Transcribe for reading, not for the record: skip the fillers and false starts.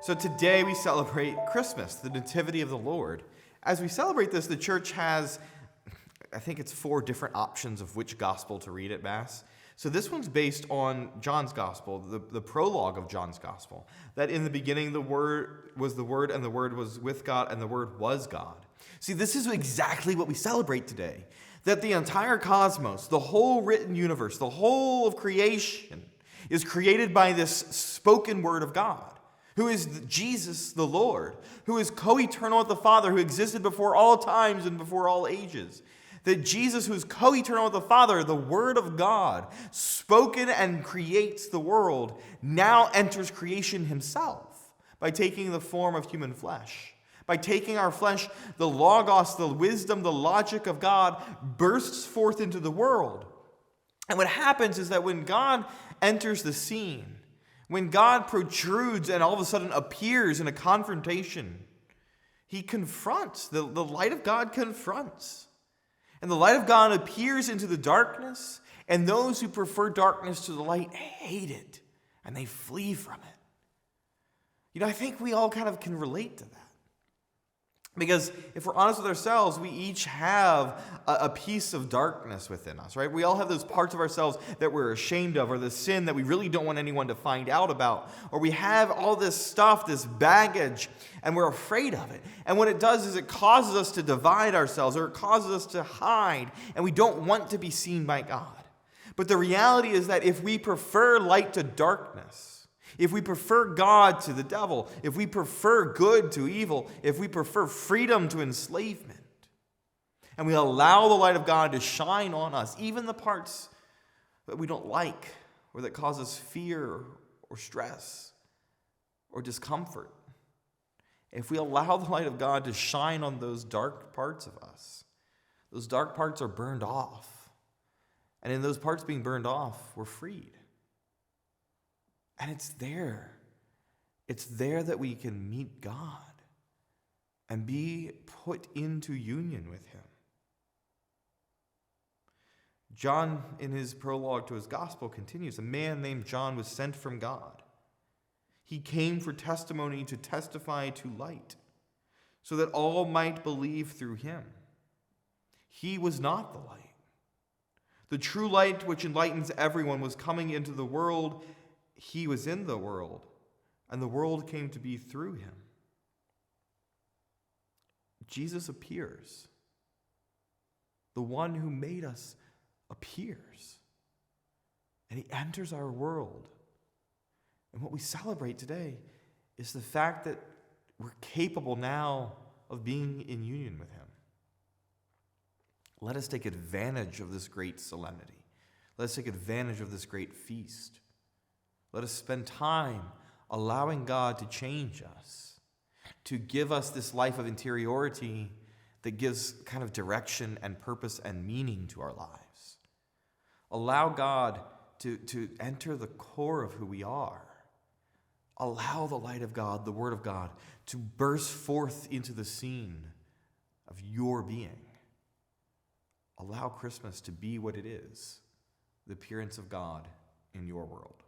So today we celebrate Christmas, the Nativity of the Lord. As we celebrate this, the church has, I think it's 4 different options of which gospel to read at Mass. So this one's based on John's gospel, the prologue of John's gospel, that in the beginning the Word was the Word, and the Word was with God, and the Word was God. See, this is exactly what we celebrate today, that the entire cosmos, the whole written universe, the whole of creation is created by this spoken Word of God, who is Jesus the Lord, who is co-eternal with the Father, who existed before all times and before all ages. That Jesus, who is co-eternal with the Father, the Word of God, spoken and creates the world, now enters creation himself by taking the form of human flesh. By taking our flesh, the Logos, the wisdom, the logic of God bursts forth into the world. And what happens is that when God enters the scene, when God protrudes and all of a sudden appears in a confrontation, he confronts. The light of God confronts. And the light of God appears into the darkness, and those who prefer darkness to the light hate it, and they flee from it. You know, I think we all kind of can relate to that. Because if we're honest with ourselves, we each have a piece of darkness within us, right? We all have those parts of ourselves that we're ashamed of, or the sin that we really don't want anyone to find out about. Or we have all this stuff, this baggage, and we're afraid of it. And what it does is it causes us to divide ourselves, or it causes us to hide, and we don't want to be seen by God. But the reality is that if we prefer light to darkness, if we prefer God to the devil, if we prefer good to evil, if we prefer freedom to enslavement, and we allow the light of God to shine on us, even the parts that we don't like or that cause us fear or stress or discomfort, if we allow the light of God to shine on those dark parts of us, those dark parts are burned off. And in those parts being burned off, we're freed. And it's there. It's there that we can meet God and be put into union with him. John, in his prologue to his gospel, continues, a man named John was sent from God. He came for testimony to testify to light, so that all might believe through him. He was not the light. The true light which enlightens everyone was coming into the world. He was in the world, and the world came to be through him. Jesus appears. The one who made us appears. And he enters our world. And what we celebrate today is the fact that we're capable now of being in union with him. Let us take advantage of this great solemnity. Let us take advantage of this great feast. Let us spend time allowing God to change us, to give us this life of interiority that gives kind of direction and purpose and meaning to our lives. Allow God to enter the core of who we are. Allow the light of God, the Word of God, to burst forth into the scene of your being. Allow Christmas to be what it is, the appearance of God in your world.